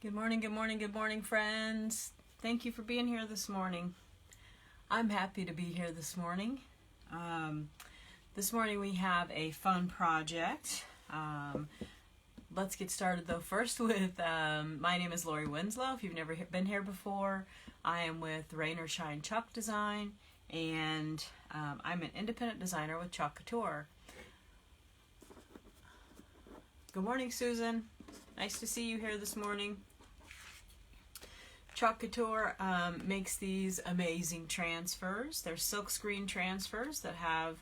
Good morning, good morning, good morning, friends. Thank you for being here this morning. I'm happy to be here this morning. This morning we have a fun project. Let's get started though first with, my name is Lori Winslow. If you've never been here before, I am with Rain or Shine Chalk Design, and I'm an independent designer with Chalk Couture. Good morning, Susan. Nice to see you here this morning. Chalk Couture makes these amazing transfers. They're silkscreen transfers that have,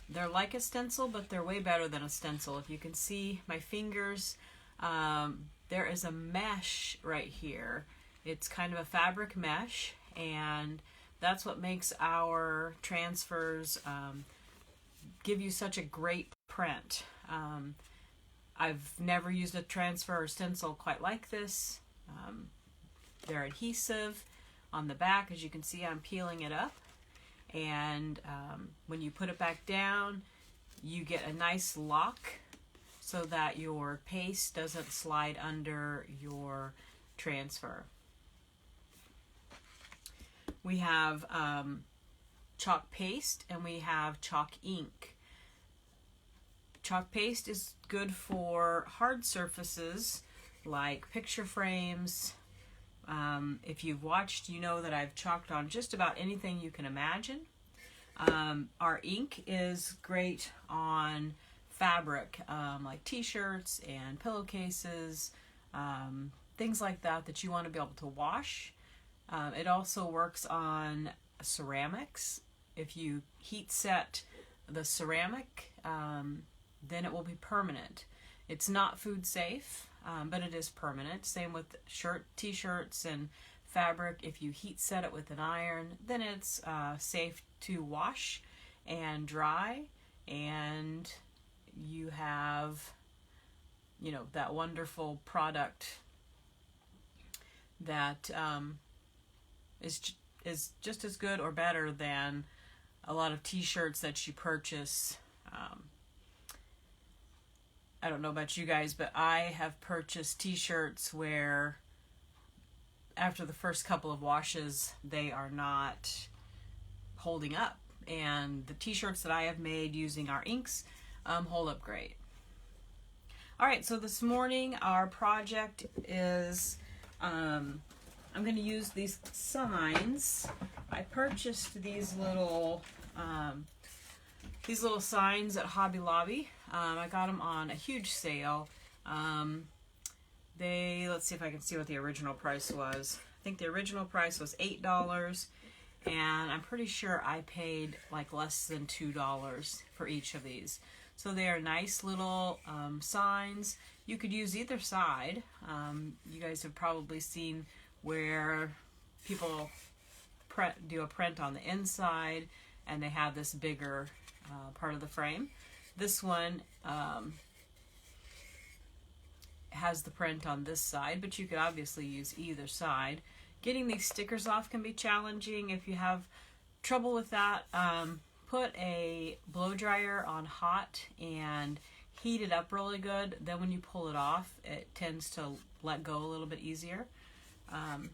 they're like a stencil, but they're way better than a stencil. If you can see my fingers, there is a mesh right here. It's kind of a fabric mesh, and that's what makes our transfers give you such a great print. I've never used a transfer or stencil quite like this. They're adhesive on the back. As you can see, I'm peeling it up. And when you put it back down, you get a nice lock so that your paste doesn't slide under your transfer. We have chalk paste and we have chalk ink. Chalk paste is good for hard surfaces like picture frames. If you've watched, you know that I've chalked on just about anything you can imagine. Our ink is great on fabric, like t-shirts and pillowcases, things like that that you want to be able to wash. It also works on ceramics. If you heat set the ceramic, then it will be permanent. It's not food safe, but it is permanent. Same with t-shirts and fabric. If you heat set it with an iron, then it's safe to wash and dry, and you have, you know, that wonderful product that is just as good or better than a lot of t-shirts that you purchase. I don't know about you guys, but I have purchased t-shirts where after the first couple of washes, they are not holding up. And the t-shirts that I have made using our inks hold up great. All right, so this morning our project is, I'm going to use these signs. I purchased these little signs at Hobby Lobby. I got them on a huge sale. Let's see if I can see what the original price was. I think the original price was $8, and I'm pretty sure I paid like less than $2 for each of these. So they are nice little signs. You could use either side. You guys have probably seen where people do a print on the inside, and they have this bigger part of the frame. This one has the print on this side, but you could obviously use either side. Getting these stickers off can be challenging. If you have trouble with that, put a blow dryer on hot and heat it up really good. Then when you pull it off, it tends to let go a little bit easier.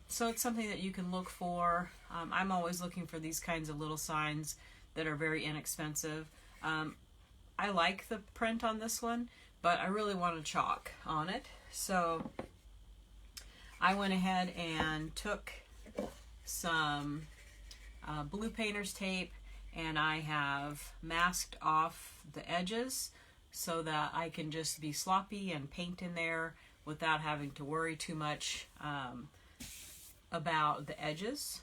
So it's something that you can look for. I'm always looking for these kinds of little signs that are very inexpensive. I like the print on this one, but I really want to chalk on it. So I went ahead and took some blue painter's tape, and I have masked off the edges so that I can just be sloppy and paint in there without having to worry too much about the edges.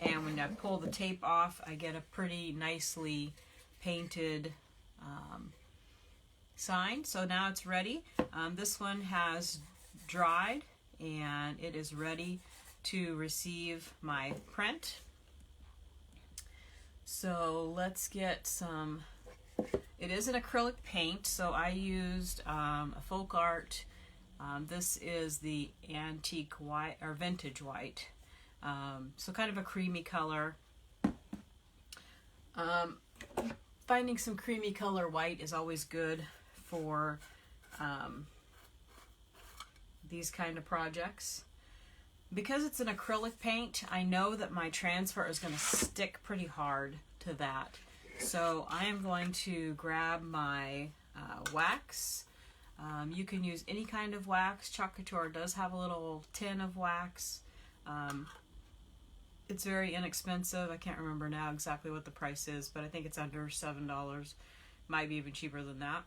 And when I pull the tape off, I get a pretty nicely painted sign. So now it's ready. This one has dried and it is ready to receive my print. So let's get some, it is an acrylic paint, so I used a folk art. This is the antique white or vintage white. So kind of a creamy color. Finding some creamy color white is always good for these kind of projects. Because it's an acrylic paint, I know that my transfer is going to stick pretty hard to that. So I am going to grab my wax. You can use any kind of wax. Chalk Couture does have a little tin of wax. It's very inexpensive. I can't remember now exactly what the price is, but I think it's under $7. Might be even cheaper than that.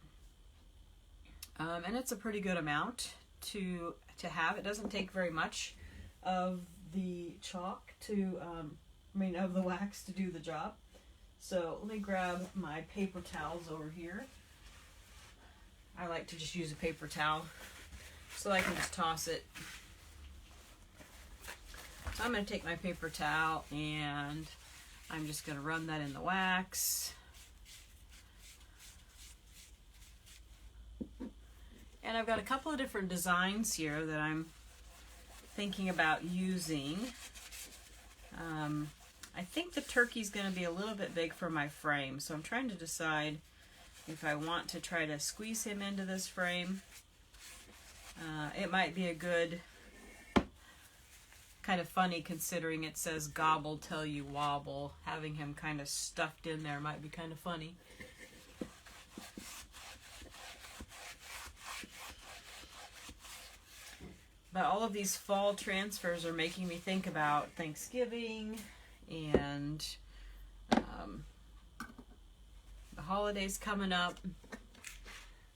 And it's a pretty good amount to have. It doesn't take very much of the chalk of the wax to do the job. So let me grab my paper towels over here. I like to just use a paper towel so I can just toss it. So I'm going to take my paper towel and I'm just going to run that in the wax. And I've got a couple of different designs here that I'm thinking about using. I think the turkey's going to be a little bit big for my frame, so I'm trying to decide if I want to try to squeeze him into this frame. It might be a good, kind of funny considering it says gobble till you wobble. Having him kind of stuffed in there might be kind of funny. But all of these fall transfers are making me think about Thanksgiving and the holidays coming up.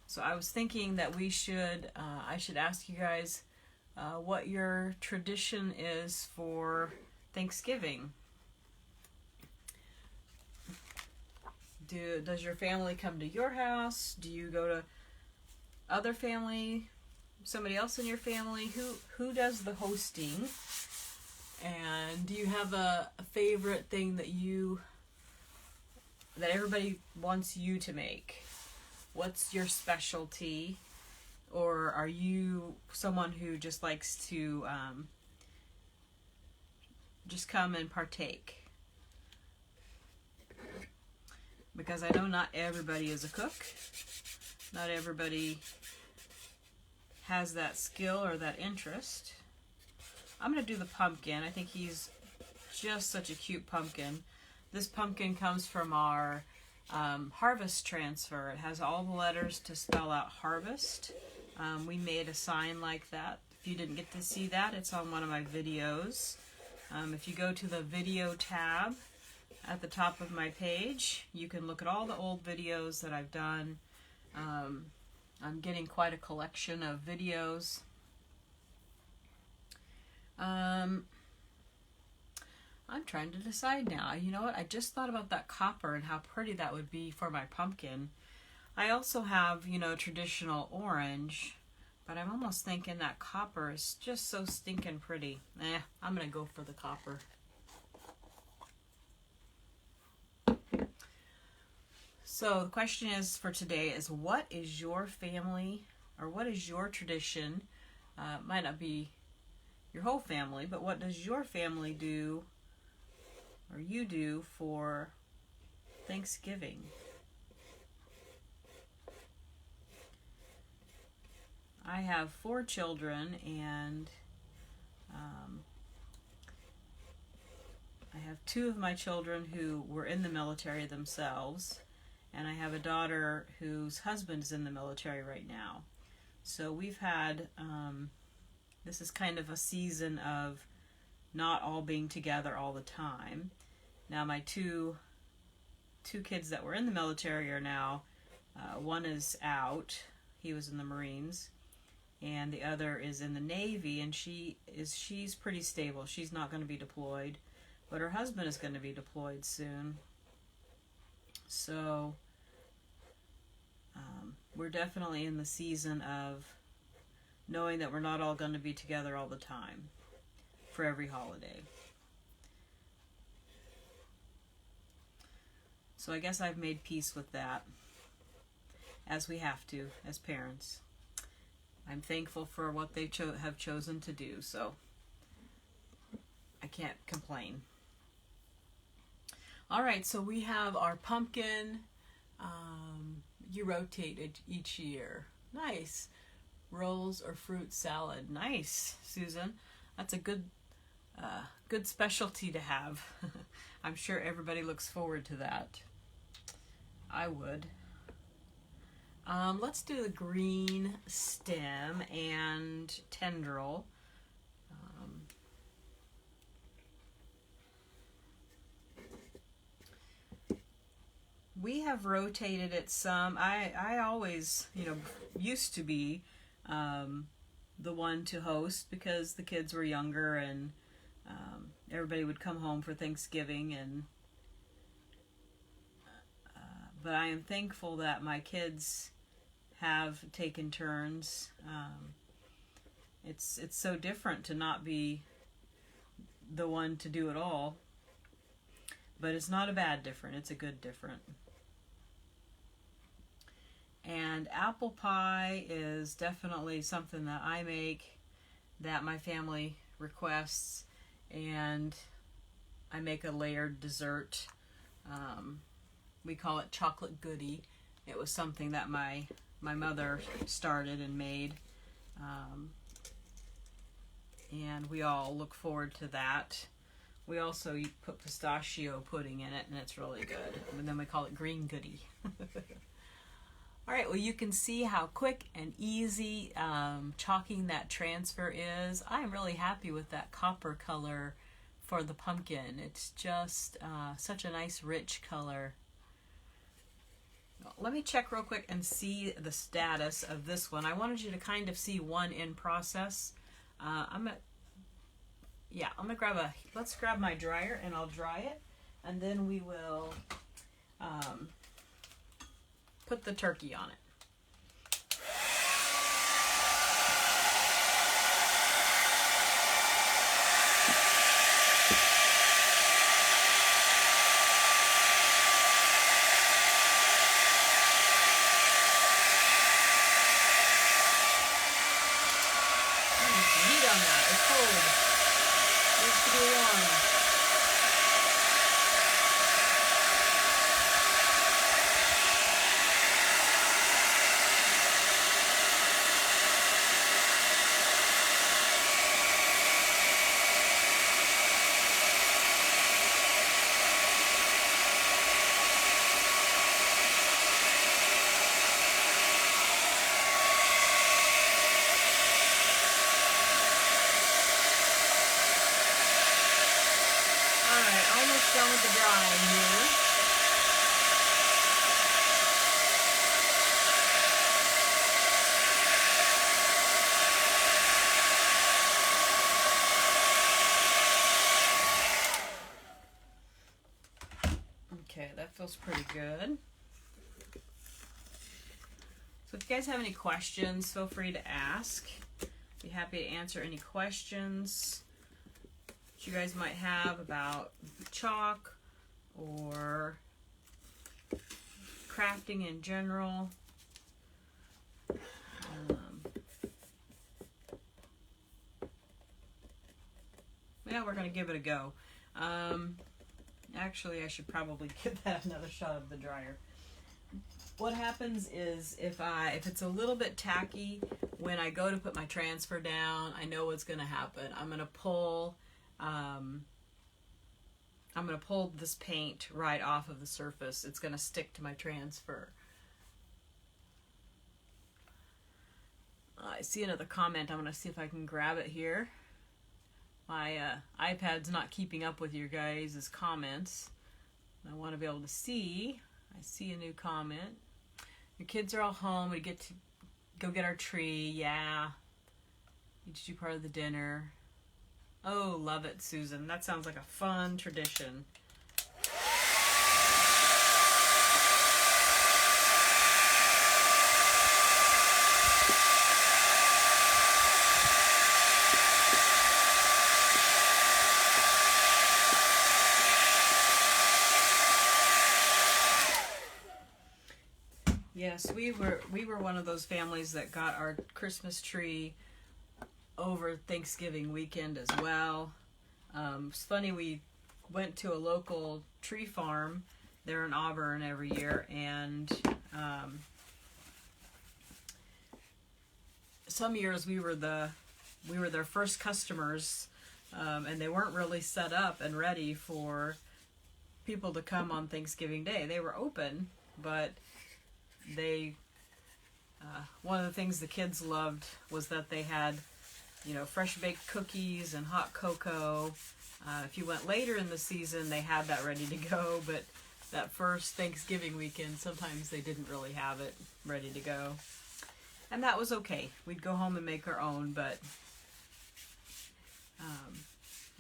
So I was thinking that I should ask you guys what your tradition is for Thanksgiving. Does your family come to your house? Do you go to other family? Somebody else in your family? Who does the hosting? And do you have a favorite thing that everybody wants you to make? What's your specialty? Or are you someone who just likes to just come and partake? Because I know not everybody is a cook. Not everybody has that skill or that interest. I'm going to do the pumpkin. I think he's just such a cute pumpkin. This pumpkin comes from our harvest transfer. It has all the letters to spell out harvest. We made a sign like that. If you didn't get to see that, it's on one of my videos. If you go to the video tab at the top of my page, you can look at all the old videos that I've done. I'm getting quite a collection of videos. I'm trying to decide now. You know what? I just thought about that copper and how pretty that would be for my pumpkin. I also have, traditional orange, but I'm almost thinking that copper is just so stinking pretty. I'm going to go for the copper. So the question is for today is, what is your family, or what is your tradition? Might not be your whole family, but what does your family do, or you do, for Thanksgiving? I have 4 children, and I have 2 of my children who were in the military themselves, and I have a daughter whose husband is in the military right now. So we've had, this is kind of a season of not all being together all the time. Now my two kids that were in the military are now, one is out, he was in the Marines, and the other is in the Navy, and she's pretty stable. She's not going to be deployed, but her husband is going to be deployed soon. So we're definitely in the season of knowing that we're not all going to be together all the time for every holiday. So I guess I've made peace with that, as we have to as parents. I'm thankful for what they have chosen to do, so I can't complain. All right, so we have our pumpkin. You rotate it each year. Nice. rolls or fruit salad. Nice, Susan. That's a good specialty to have. I'm sure everybody looks forward to that. I would. Let's do the green stem and tendril. We have rotated it some. I always, used to be the one to host because the kids were younger and everybody would come home for Thanksgiving, and but I am thankful that my kids have taken turns. It's so different to not be the one to do it all, but it's not a bad different, it's a good different. And apple pie is definitely something that I make, that my family requests, and I make a layered dessert. We call it chocolate goodie. It was something that my mother started and made, and we all look forward to that. We also put pistachio pudding in it, and it's really good. And then we call it green goodie. All right, well, you can see how quick and easy chalking that transfer is. I'm really happy with that copper color for the pumpkin. It's just such a nice rich color. Let me check real quick and see the status of this one. I wanted you to kind of see one in process. Let's grab my dryer and I'll dry it, and then we will put the turkey on it. Heat on that. It's cold. It needs to be warm. Done with the drying here. Okay, that feels pretty good. So if you guys have any questions, feel free to ask. Be happy to answer any questions you guys might have about chalk or crafting in general. Yeah, we're going to give it a go. Actually, I should probably give that another shot of the dryer. What happens is if it's a little bit tacky, when I go to put my transfer down, I know what's going to happen. I'm going to pull this paint right off of the surface. It's going to stick to my transfer. I see another comment. I'm going to see if I can grab it here. My iPad's not keeping up with your guys' comments. I want to be able to see. I see a new comment. Your kids are all home. We get to go get our tree. Yeah. Each do part of the dinner. Oh, love it, Susan. That sounds like a fun tradition. Yes, we were one of those families that got our Christmas tree over Thanksgiving weekend as well. It's funny, we went to a local tree farm there in Auburn every year, and some years we were their first customers, and they weren't really set up and ready for people to come on Thanksgiving Day. They were open, but they one of the things the kids loved was that they had, fresh baked cookies and hot cocoa. If you went later in the season, they had that ready to go, but that first Thanksgiving weekend, sometimes they didn't really have it ready to go. And that was okay. We'd go home and make our own, but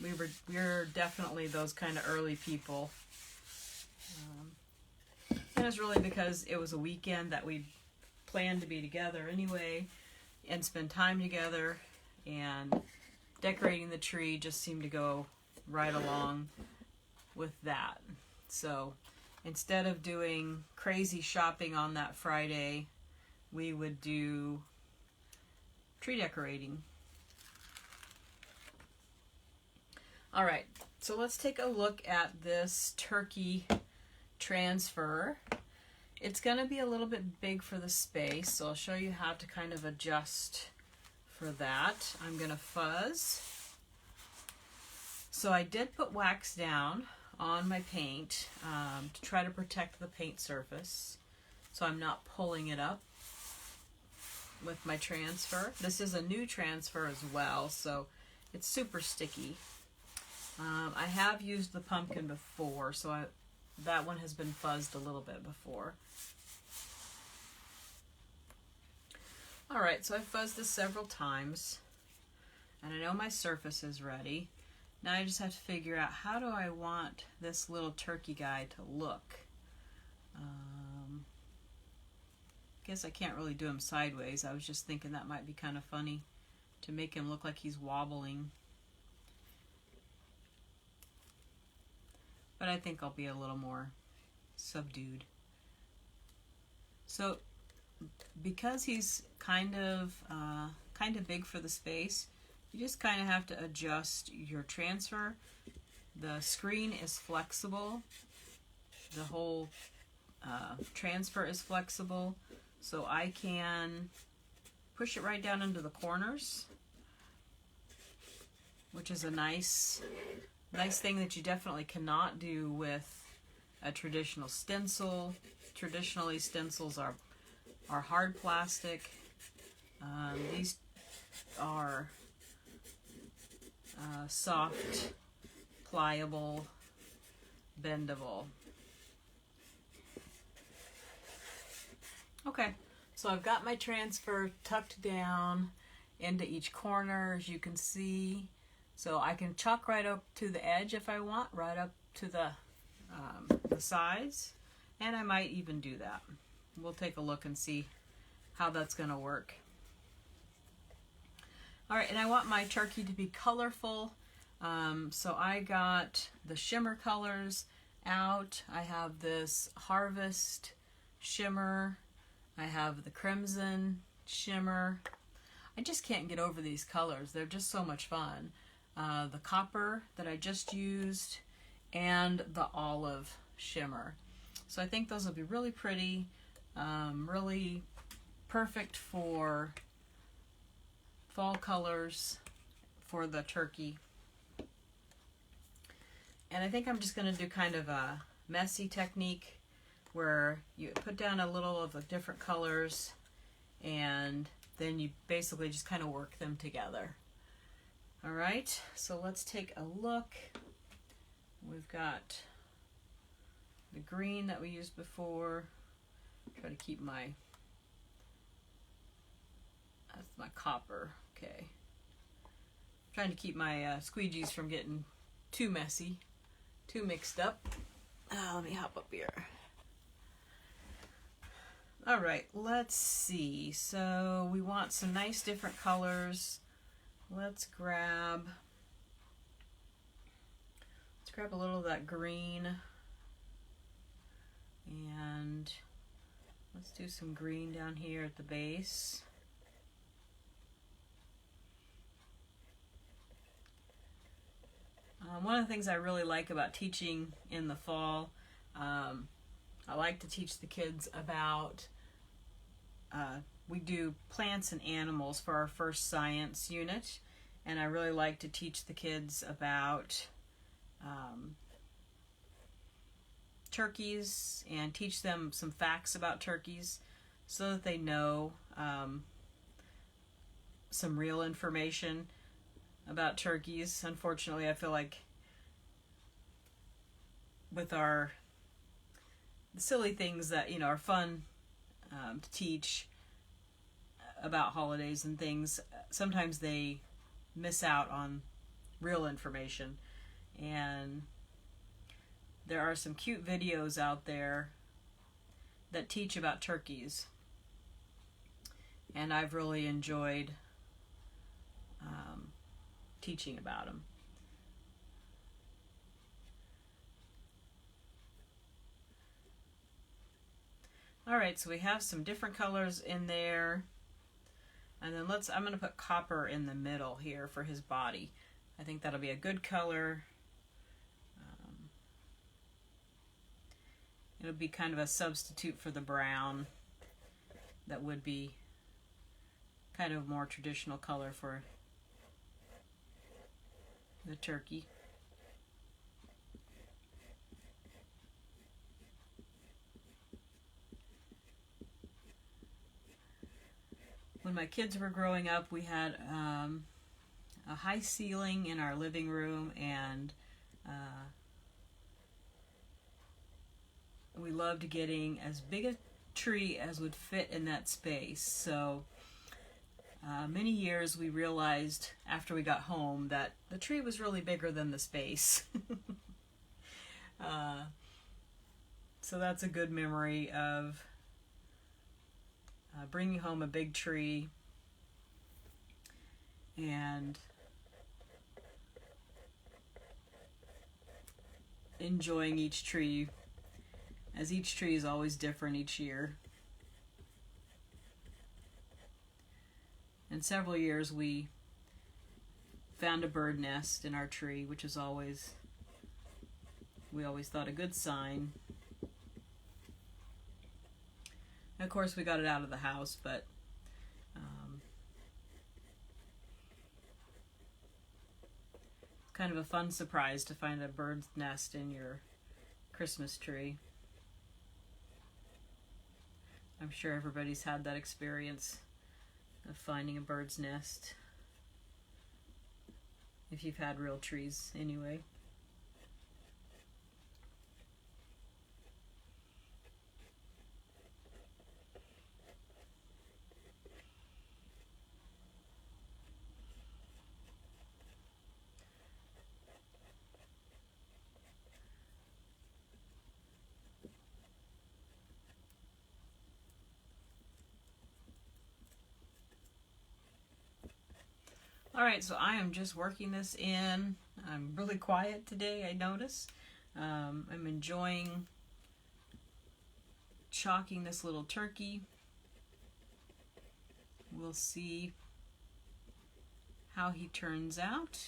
we were definitely those kind of early people. And it's really because it was a weekend that we planned to be together anyway and spend time together, and decorating the tree just seemed to go right along with that. So instead of doing crazy shopping on that Friday, we would do tree decorating. All right, so let's take a look at this turkey transfer. It's going to be a little bit big for the space, so I'll show you how to kind of adjust for that. I'm going to fuzz. So I did put wax down on my paint to try to protect the paint surface, so I'm not pulling it up with my transfer. This is a new transfer as well, so it's super sticky. I have used the pumpkin before, so that one has been fuzzed a little bit before. Alright, so I've fuzzed this several times, and I know my surface is ready. Now I just have to figure out, how do I want this little turkey guy to look? Guess I can't really do him sideways. I was just thinking that might be kind of funny to make him look like he's wobbling. But I think I'll be a little more subdued. So because he's kind of big for the space, you just kind of have to adjust your transfer. The screen is flexible. The whole transfer is flexible, so I can push it right down into the corners, which is a nice thing that you definitely cannot do with a traditional stencil. Traditionally, stencils are hard plastic. These are soft, pliable, bendable. Okay, so I've got my transfer tucked down into each corner, as you can see. So I can chalk right up to the edge if I want, right up to the sides, and I might even do that. We'll take a look and see how that's going to work. All right, and I want my turkey to be colorful, so I got the shimmer colors out. I have this Harvest shimmer. I have the crimson shimmer. I just can't get over these colors. They're just so much fun. The copper that I just used, and the olive shimmer. So I think those will be really pretty, really perfect for fall colors for the turkey. And I think I'm just going to do kind of a messy technique where you put down a little of the different colors and then you basically just kind of work them together. All right, so let's take a look. We've got the green that we used before. Try to keep that's my copper. Okay. Trying to keep my squeegees from getting too messy, too mixed up. Let me hop up here. All right, let's see. So we want some nice different colors. Let's grab a little of that green, and let's do some green down here at the base. One of the things I really like about teaching in the fall, I like to teach the kids about we do plants and animals for our first science unit, and I really like to teach the kids about turkeys and teach them some facts about turkeys so that they know some real information about turkeys. Unfortunately, I feel like with the silly things that are fun to teach about holidays and things, sometimes they miss out on real information. And there are some cute videos out there that teach about turkeys, and I've really enjoyed teaching about them. Alright, so we have some different colors in there. And then I'm going to put copper in the middle here for his body. I think that'll be a good color. It'll be kind of a substitute for the brown. That would be kind of a more traditional color for the turkey. When my kids were growing up, we had a high ceiling in our living room, and we loved getting as big a tree as would fit in that space. So many years we realized after we got home that the tree was really bigger than the space. So that's a good memory of bringing home a big tree and enjoying each tree, as each tree is always different each year. In several years we found a bird nest in our tree, which is we always thought a good sign. And of course we got it out of the house, but kind of a fun surprise to find a bird's nest in your Christmas tree. I'm sure everybody's had that experience of finding a bird's nest, if you've had real trees anyway. Alright, so I am just working this in. I'm really quiet today, I notice. I'm enjoying chalking this little turkey. We'll see how he turns out.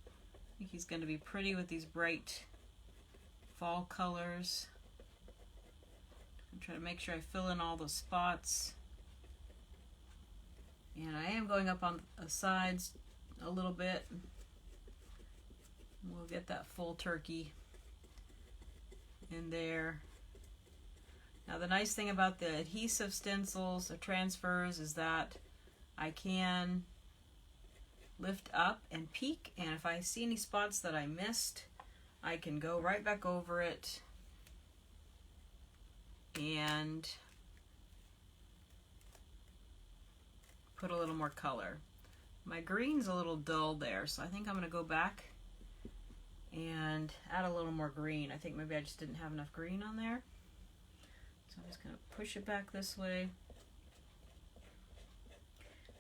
I think he's going to be pretty with these bright fall colors. I'm trying to make sure I fill in all the spots. And I am going up on the sides a little bit. We'll get that full turkey in there. Now the nice thing about the adhesive stencils or transfers is that I can lift up and peek, and if I see any spots that I missed, I can go right back over it and put a little more color. My green's a little dull there, so I think I'm going to go back and add a little more green. I think maybe I just didn't have enough green on there. So I'm just going to push it back this way.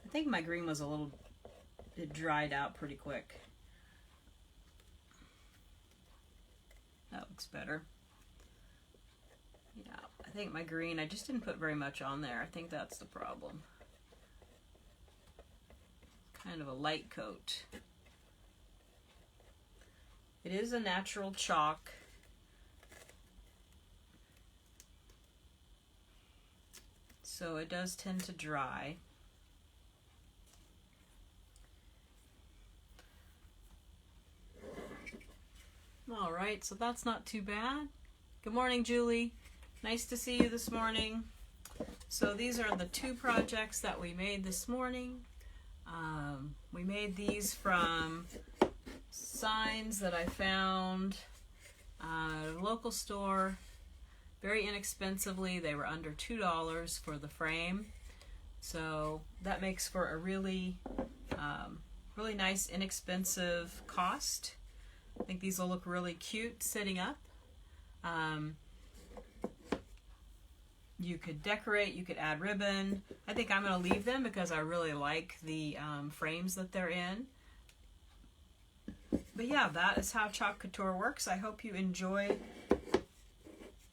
I think my green was it dried out pretty quick. That looks better. Yeah, I think my green, I just didn't put very much on there. I think that's the problem. Kind of a light coat. It is a natural chalk. so it does tend to dry. All right, so that's not too bad. Good morning, Julie. Nice to see you this morning. So these are the two projects that we made this morning. We made these from signs that I found at a local store very inexpensively. They were under $2 for the frame. So that makes for a really, really nice, inexpensive cost. I think these will look really cute sitting up. You could decorate, you could add ribbon. I think I'm going to leave them because I really like the frames that they're in. But yeah, that is how Chalk Couture works. I hope you enjoyed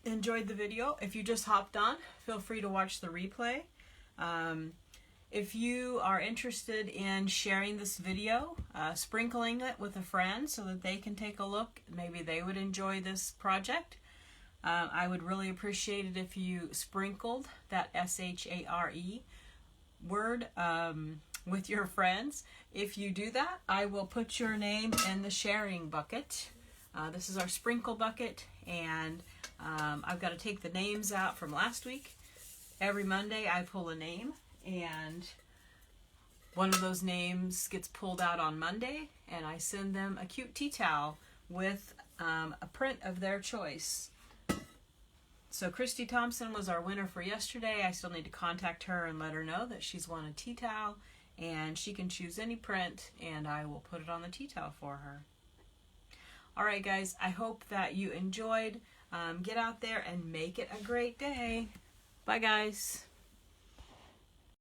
the video. If you just hopped on, feel free to watch the replay. If you are interested in sharing this video, sprinkling it with a friend so that they can take a look, maybe they would enjoy this project, I would really appreciate it if you sprinkled that S-H-A-R-E word with your friends. If you do that, I will put your name in the sharing bucket. This is our sprinkle bucket, and I've got to take the names out from last week. Every Monday I pull a name, and one of those names gets pulled out on Monday, and I send them a cute tea towel with a print of their choice. So Christy Thompson was our winner for yesterday. I still need to contact her and let her know that she's won a tea towel, and she can choose any print, and I will put it on the tea towel for her. All right, guys, I hope that you enjoyed. Get out there and make it a great day. Bye, guys.